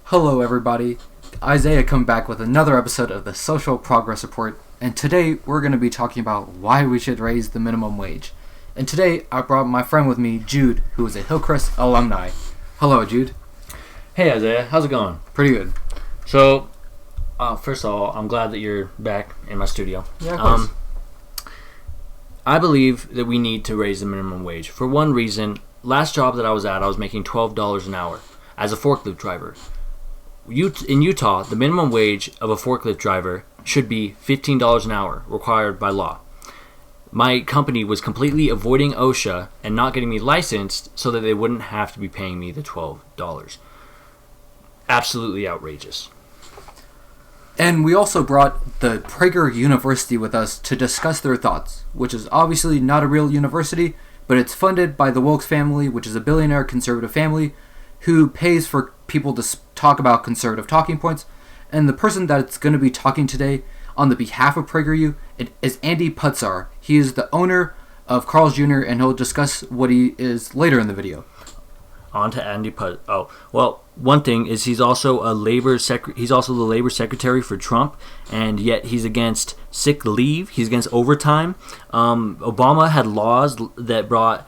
Hello everybody, Isaiah come back with another episode of the Social Progress Report, and today we're going to be talking about why we should raise the minimum wage. And today I brought my friend with me, Jude, who is a Hillcrest alumni. Hello Jude. Hey Isaiah, how's it going? Pretty good. So, first of all, I'm glad that you're back in my studio. Yeah, of course. I believe that we need to raise the minimum wage. For one reason, last job that I was at, I was making $12 an hour as a forklift driver. In Utah, the minimum wage of a forklift driver should be $15 an hour, required by law. My company was completely avoiding OSHA and not getting me licensed so that they wouldn't have to be paying me the $12. Absolutely outrageous. And we also brought the Prager University with us to discuss their thoughts, which is obviously not a real university, but it's funded by the Wilkes family, which is a billionaire conservative family who pays for people to talk about conservative talking points. And the person that's going to be talking today on the behalf of PragerU is Andy Putzar. He is the owner of Carl's Jr., and he'll discuss what he is later in the video. On to Andy Putzar. Oh, well, one thing is he's also the labor secretary for Trump, and yet he's against sick leave. He's against overtime. Obama had laws that brought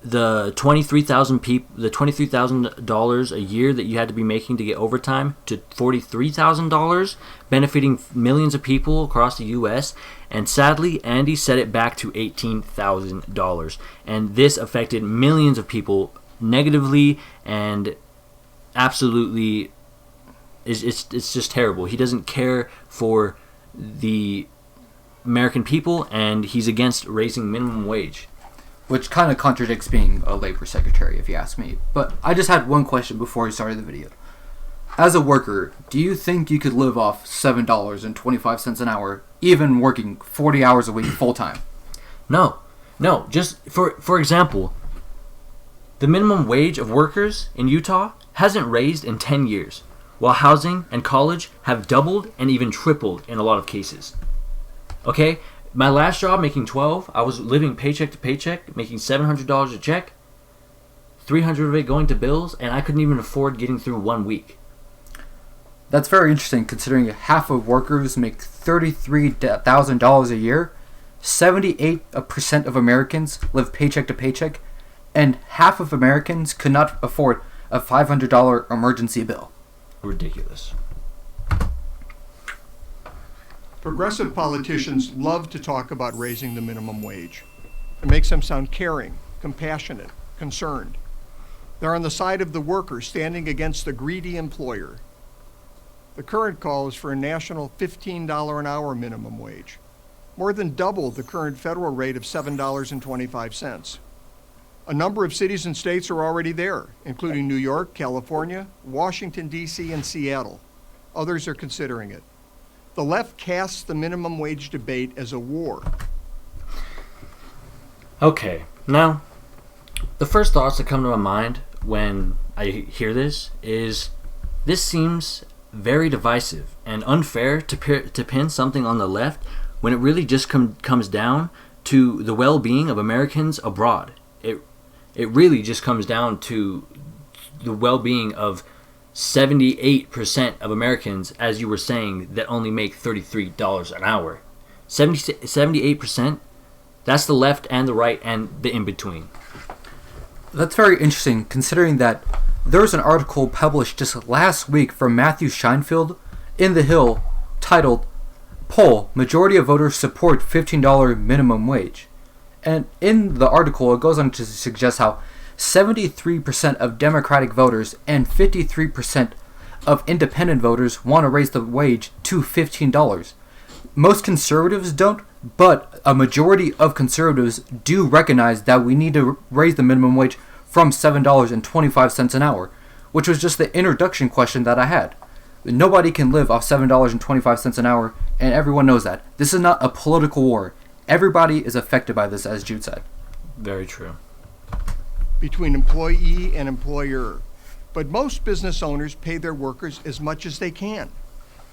the $23,000 a year that you had to be making to get overtime to $43,000, benefiting millions of people across the U.S. And sadly, Andy set it back to $18,000, and this affected millions of people negatively and absolutely. It's just terrible. He doesn't care for the American people, and he's against raising minimum wage. Which kind of contradicts being a labor secretary, if you ask me. But I just had one question before we started the video. As a worker, do you think you could live off $7.25 an hour, even working 40 hours a week full-time? No. Just for example, the minimum wage of workers in Utah hasn't raised in 10 years, while housing and college have doubled and even tripled in a lot of cases. Okay? My last job, making $12, I was living paycheck to paycheck, making $700 a check, $300 of it going to bills, and I couldn't even afford getting through 1 week. That's very interesting, considering half of workers make $33,000 a year, 78% of Americans live paycheck to paycheck, and half of Americans could not afford a $500 emergency bill. Ridiculous. Progressive politicians love to talk about raising the minimum wage. It makes them sound caring, compassionate, concerned. They're on the side of the worker, standing against the greedy employer. The current call is for a national $15 an hour minimum wage, more than double the current federal rate of $7.25. A number of cities and states are already there, including New York, California, Washington, D.C., and Seattle. Others are considering it. The left casts the minimum wage debate as a war. Okay, now, the first thoughts that come to my mind when I hear this is, this seems very divisive and unfair to pin something on the left when it really just comes down to the well-being of Americans abroad. It really just comes down to the well-being of 78% of Americans, as you were saying, that only make $33 an hour. 78%, that's the left and the right and the in-between. That's very interesting, considering that there was an article published just last week from Matthew Scheinfeld in The Hill titled, "Poll, Majority of Voters Support $15 Minimum Wage." And in the article, it goes on to suggest how 73% of Democratic voters and 53% of independent voters want to raise the wage to $15. Most conservatives don't, but a majority of conservatives do recognize that we need to raise the minimum wage from $7.25 an hour, which was just the introduction question that I had. Nobody can live off $7.25 an hour, and everyone knows that. This is not a political war. Everybody is affected by this, as Jude said. Very true. Between employee and employer. But most business owners pay their workers as much as they can.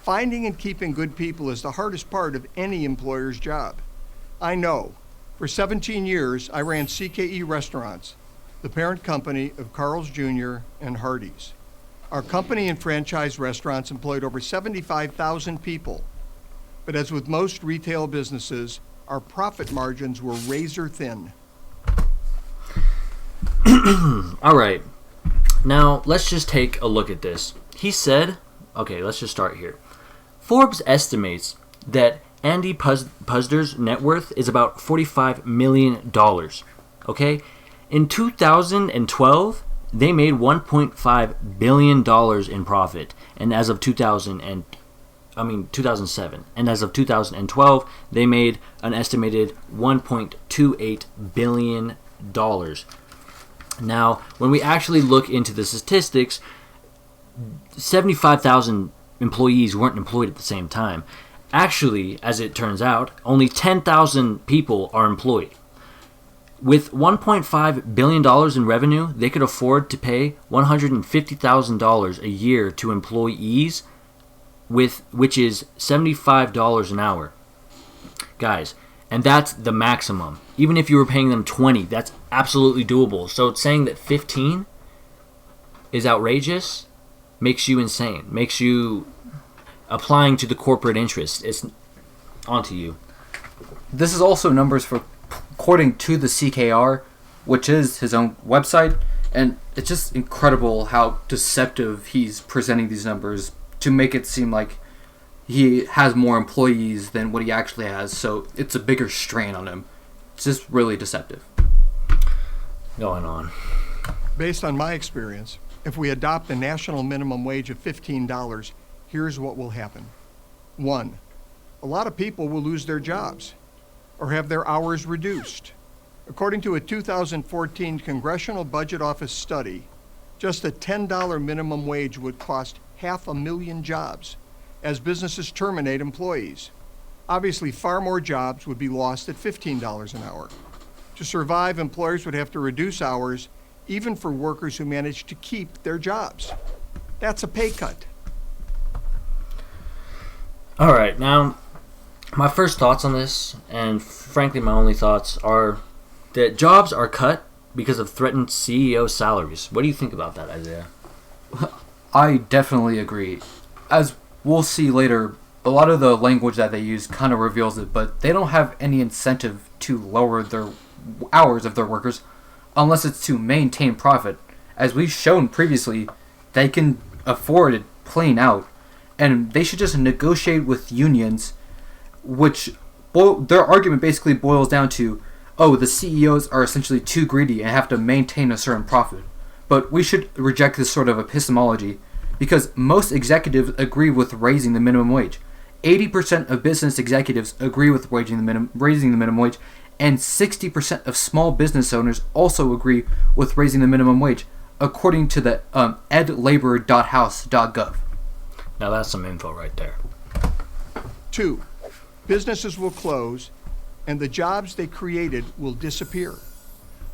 Finding and keeping good people is the hardest part of any employer's job. I know. For 17 years, I ran CKE Restaurants, the parent company of Carl's Jr. and Hardee's. Our company and franchise restaurants employed over 75,000 people. But as with most retail businesses, our profit margins were razor thin. All right. Now, let's just take a look at this. He said, okay, let's just start here. Forbes estimates that Andy Puzder's net worth is about $45 million. Okay? In 2012, they made $1.5 billion in profit. And as of 2007. And as of 2012, they made an estimated $1.28 billion. Now, when we actually look into the statistics, 75,000 employees weren't employed at the same time. Actually, as it turns out, only 10,000 people are employed. With $1.5 billion in revenue, they could afford to pay $150,000 a year to employees, which is $75 an hour. Guys, and that's the maximum. Even if you were paying them 20, that's absolutely doable. So saying that 15 is outrageous makes you insane. Makes you applying to the corporate interest. It's onto you. This is also numbers for according to the CKR, which is his own website, and it's just incredible how deceptive he's presenting these numbers to make it seem like he has more employees than what he actually has, so it's a bigger strain on him. It's just really deceptive. Going on. Based on my experience, if we adopt a national minimum wage of $15, here's what will happen. 1, a lot of people will lose their jobs or have their hours reduced. According to a 2014 Congressional Budget Office study, just a $10 minimum wage would cost 500,000 jobs as businesses terminate employees. Obviously, far more jobs would be lost at $15 an hour. To survive, employers would have to reduce hours, even for workers who manage to keep their jobs. That's a pay cut. All right, now, my first thoughts on this, and frankly my only thoughts, are that jobs are cut because of threatened CEO salaries. What do you think about that, Isaiah? I definitely agree. As we'll see later, a lot of the language that they use kind of reveals it, but they don't have any incentive to lower their hours of their workers unless it's to maintain profit. As we've shown previously, they can afford it plain out, and they should just negotiate with unions, which their argument basically boils down to, oh, the CEOs are essentially too greedy and have to maintain a certain profit. But we should reject this sort of epistemology, because most executives agree with raising the minimum wage. 80% of business executives agree with raising the minimum wage, and 60% of small business owners also agree with raising the minimum wage, according to the edlabor.house.gov. Now that's some info right there. 2, businesses will close, and the jobs they created will disappear.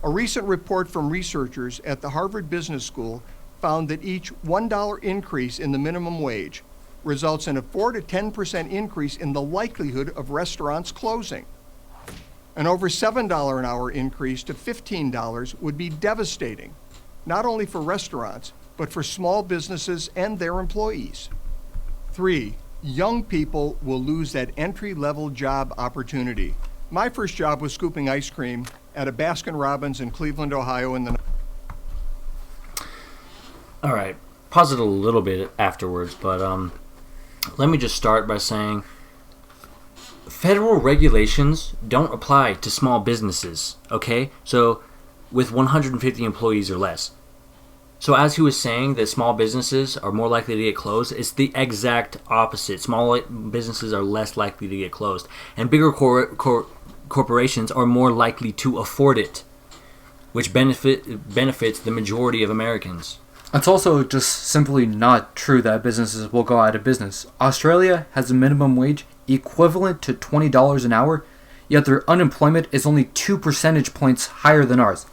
A recent report from researchers at the Harvard Business School found that each $1 increase in the minimum wage results in a 4 to 10% increase in the likelihood of restaurants closing. An over $7 an hour increase to $15 would be devastating, not only for restaurants, but for small businesses and their employees. 3, young people will lose that entry-level job opportunity. My first job was scooping ice cream at a Baskin-Robbins in Cleveland, Ohio in the... All right, pause it a little bit afterwards, but let me just start by saying federal regulations don't apply to small businesses, okay? So with 150 employees or less. So as he was saying that small businesses are more likely to get closed, it's the exact opposite. Small businesses are less likely to get closed, and bigger corporations are more likely to afford it, which benefits the majority of Americans. It's also just simply not true that businesses will go out of business. Australia has a minimum wage equivalent to $20 an hour, yet their unemployment is only 2 percentage points higher than ours.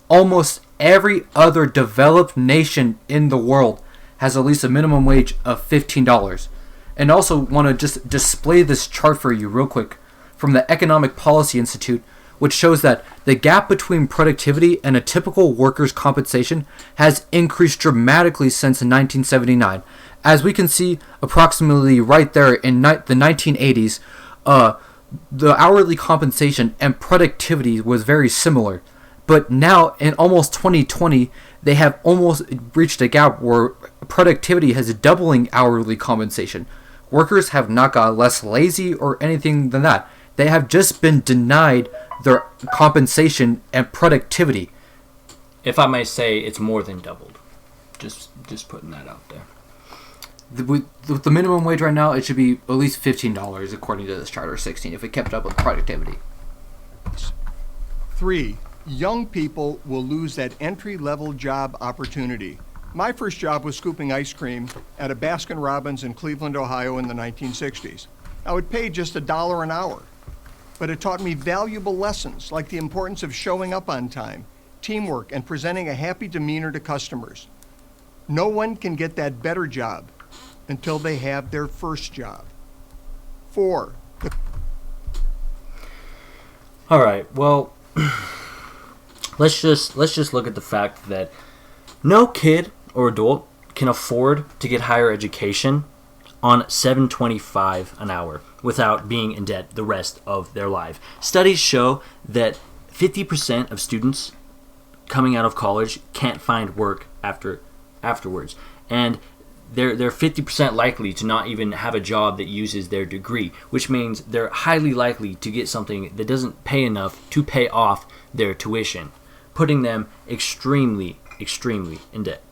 Almost every other developed nation in the world has at least a minimum wage of $15. And also want to just display this chart for you real quick from the Economic Policy Institute, which shows that the gap between productivity and a typical worker's compensation has increased dramatically since 1979. As we can see, approximately right there in the 1980s, the hourly compensation and productivity was very similar. But now, in almost 2020, they have almost reached a gap where productivity has doubling hourly compensation. Workers have not got less lazy or anything than that. They have just been denied their compensation and productivity. If I may say, it's more than doubled. Just putting that out there. The minimum wage right now, it should be at least $15 according to this chart, or 16 if it kept up with productivity. 3. Young people will lose that entry-level job opportunity. My first job was scooping ice cream at a Baskin-Robbins in Cleveland, Ohio in the 1960s. I would pay just $1 an hour, but it taught me valuable lessons like the importance of showing up on time, teamwork, and presenting a happy demeanor to customers. No one can get that better job until they have their first job. 4. All right. Well, let's just look at the fact that no kid or adult can afford to get higher education on $7.25 an hour without being in debt the rest of their life. Studies show that 50% of students coming out of college can't find work afterwards, and they're 50% likely to not even have a job that uses their degree, which means they're highly likely to get something that doesn't pay enough to pay off their tuition, putting them extremely in debt.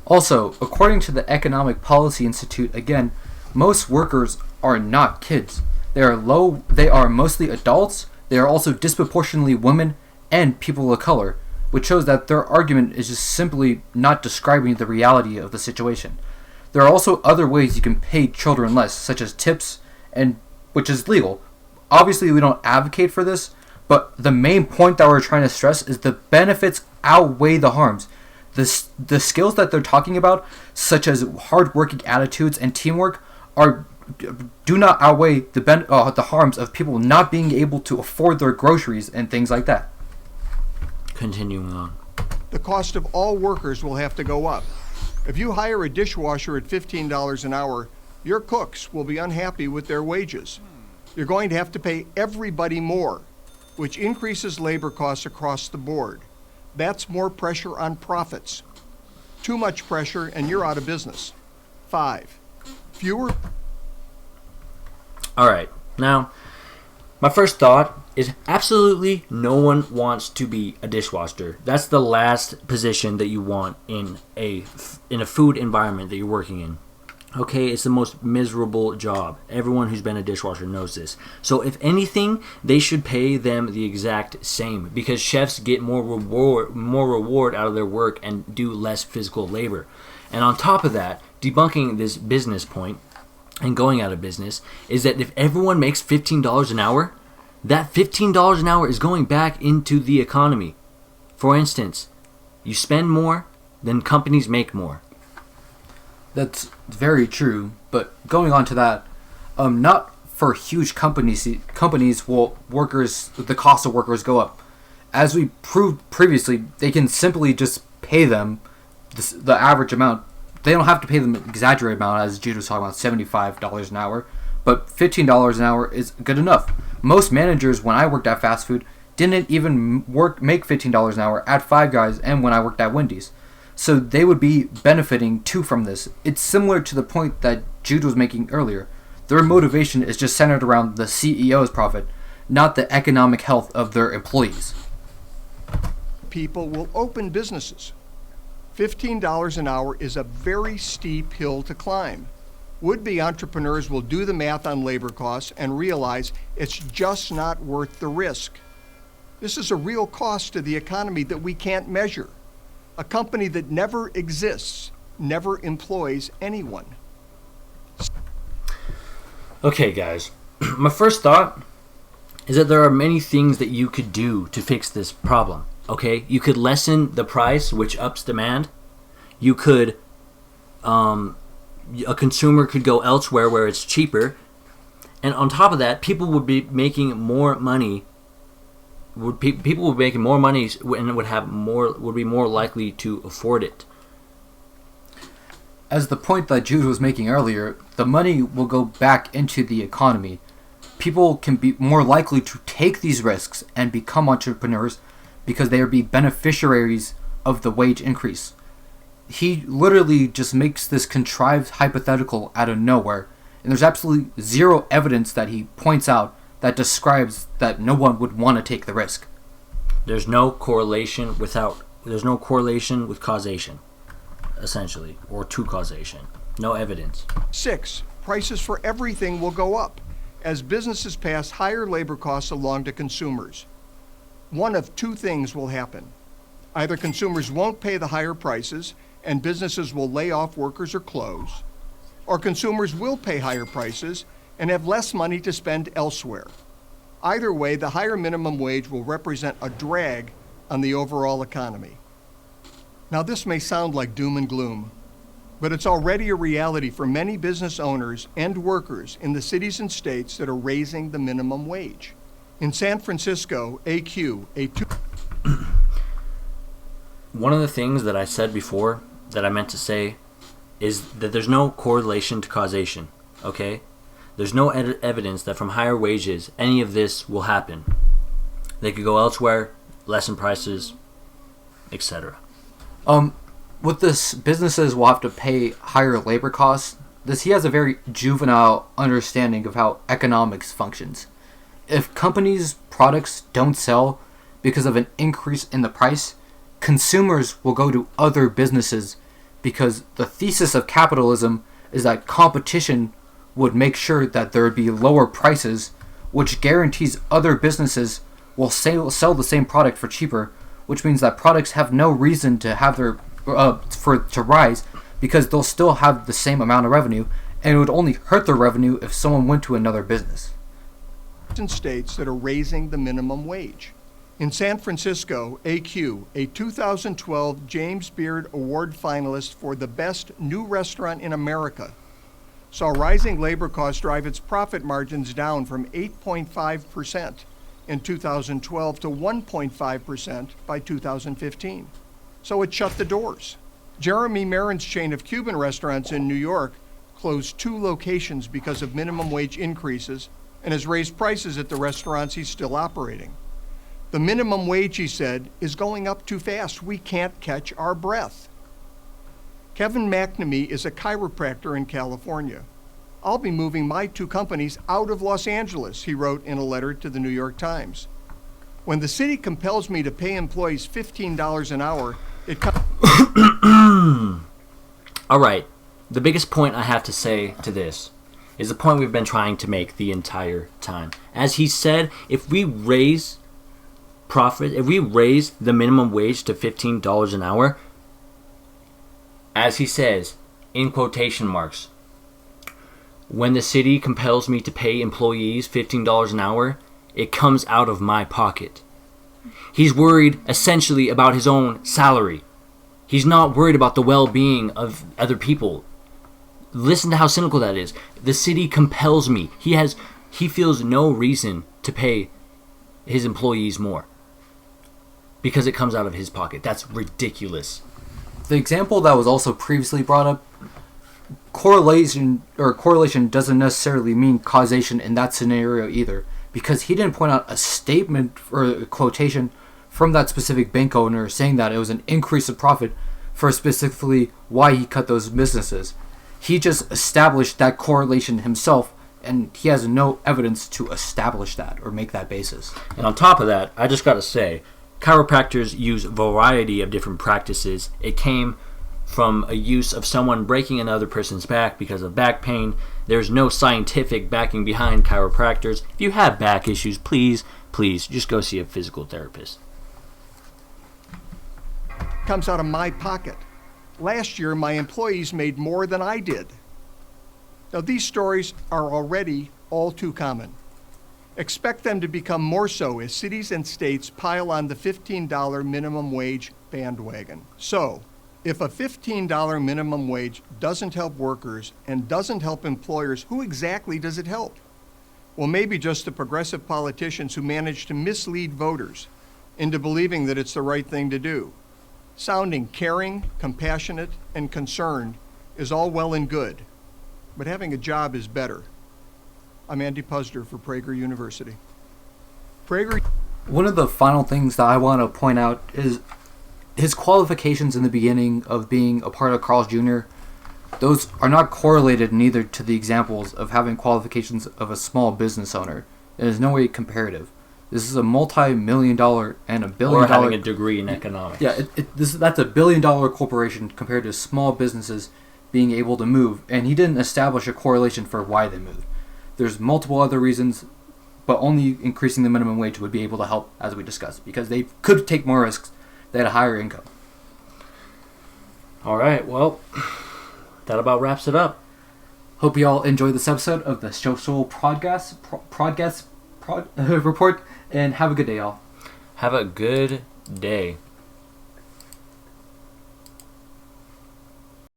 Also, according to the Economic Policy Institute, again, most workers are not kids. They are mostly adults. They are also disproportionately women and people of color, which shows that their argument is just simply not describing the reality of the situation. There are also other ways you can pay children less, such as tips, and which is legal. Obviously, we don't advocate for this, but the main point that we're trying to stress is the benefits outweigh the harms. The skills that they're talking about, such as hard-working attitudes and teamwork, do not outweigh the harms of people not being able to afford their groceries and things like that. Continuing on. The cost of all workers will have to go up. If you hire a dishwasher at $15 an hour, your cooks will be unhappy with their wages. You're going to have to pay everybody more, which increases labor costs across the board. That's more pressure on profits. Too much pressure and you're out of business. 5. Fewer. All right. Now, my first thought is absolutely no one wants to be a dishwasher. That's the last position that you want in a food environment that you're working in. Okay, it's the most miserable job. Everyone who's been a dishwasher knows this. So if anything, they should pay them the exact same, because chefs get more reward out of their work and do less physical labor. And on top of that, debunking this business point and going out of business is that if everyone makes $15 an hour, that $15 an hour is going back into the economy. For instance, you spend more, then companies make more. That's very true, but going on to that, not for huge companies will the cost of workers go up. As we proved previously, they can simply just pay them the average amount. They don't have to pay them an exaggerated amount, as Jude was talking about, $75 an hour, but $15 an hour is good enough. Most managers, when I worked at fast food, didn't even make $15 an hour at Five Guys and when I worked at Wendy's. So they would be benefiting too from this. It's similar to the point that Jude was making earlier. Their motivation is just centered around the CEO's profit, not the economic health of their employees. People will open businesses. $15 an hour is a very steep hill to climb. Would-be entrepreneurs will do the math on labor costs and realize it's just not worth the risk. This is a real cost to the economy that we can't measure. A company that never exists never employs anyone. Okay, guys. My first thought is that there are many things that you could do to fix this problem. Okay? You could lessen the price, which ups demand. You could, a consumer could go elsewhere where it's cheaper. And on top of that, people would be making more money people would be making more money and would be more likely to afford it. As the point that Jude was making earlier, the money will go back into the economy. People can be more likely to take these risks and become entrepreneurs because they will be beneficiaries of the wage increase. He literally just makes this contrived hypothetical out of nowhere, and there's absolutely zero evidence that he points out that describes that no one would want to take the risk. There's no correlation with causation, essentially, or to causation. No evidence. 6, prices for everything will go up as businesses pass higher labor costs along to consumers. One of two things will happen. Either consumers won't pay the higher prices and businesses will lay off workers or close, or consumers will pay higher prices and have less money to spend elsewhere. Either way, the higher minimum wage will represent a drag on the overall economy. Now, this may sound like doom and gloom, but it's already a reality for many business owners and workers in the cities and states that are raising the minimum wage. In San Francisco, One of the things that I said before that I meant to say is that there's no correlation to causation, okay? There's no evidence that from higher wages any of this will happen. They could go elsewhere, lessen prices, etc. With this, businesses will have to pay higher labor costs. He has a very juvenile understanding of how economics functions. If companies' products don't sell because of an increase in the price, consumers will go to other businesses because the thesis of capitalism is that competition would make sure that there would be lower prices, which guarantees other businesses will sell the same product for cheaper, which means that products have no reason to have their to rise because they'll still have the same amount of revenue, and it would only hurt their revenue if someone went to another business. States that are raising the minimum wage. In San Francisco, AQ, a 2012 James Beard Award finalist for the best new restaurant in America, saw rising labor costs drive its profit margins down from 8.5% in 2012 to 1.5% by 2015. So it shut the doors. Jeremy Marin's chain of Cuban restaurants in New York closed 2 locations because of minimum wage increases and has raised prices at the restaurants he's still operating. The minimum wage, he said, is going up too fast. We can't catch our breath. Kevin McNamee is a chiropractor in California. I'll be moving my 2 companies out of Los Angeles, he wrote in a letter to the New York Times. When the city compels me to pay employees $15 an hour, it comes... All right, the biggest point I have to say to this is the point we've been trying to make the entire time. As he said, if we raise the minimum wage to $15 an hour, as he says, in quotation marks, when the city compels me to pay employees $15 an hour, it comes out of my pocket. He's worried essentially about his own salary. He's not worried about the well-being of other people. Listen to how cynical that is. The city compels me. He feels no reason to pay his employees more because it comes out of his pocket. That's ridiculous. The example that was also previously brought up, correlation doesn't necessarily mean causation in that scenario either, because he didn't point out a statement or a quotation from that specific bank owner saying that it was an increase of profit for specifically why he cut those businesses. He just established that correlation himself, and he has no evidence to establish that or make that basis. And on top of that, I just got to say, chiropractors use a variety of different practices. It came from a use of someone breaking another person's back because of back pain. There's no scientific backing behind chiropractors. If you have back issues, please just go see a physical therapist. Comes out of my pocket. Last year, my employees made more than I did. Now, these stories are already all too common. Expect them to become more so as cities and states pile on the $15 minimum wage bandwagon. So, if a $15 minimum wage doesn't help workers and doesn't help employers, who exactly does it help? Well, maybe just the progressive politicians who manage to mislead voters into believing that it's the right thing to do. Sounding caring, compassionate, and concerned is all well and good, but having a job is better. I'm Andy Puzder for Prager University. Prager. One of the final things that I want to point out is his qualifications in the beginning of being a part of Carl's Jr. Those are not correlated neither to the examples of having qualifications of a small business owner. It is no way comparative. This is a multi-million-dollar and $1 billion. Or having a degree in economics. Yeah, that's $1 billion corporation compared to small businesses being able to move, and he didn't establish a correlation for why they moved. There's multiple other reasons, but only increasing the minimum wage would be able to help, as we discussed, because they could take more risks. They had a higher income. All right, well, that about wraps it up. Hope you all enjoyed this episode of the Social Report, and have a good day, y'all. Have a good day.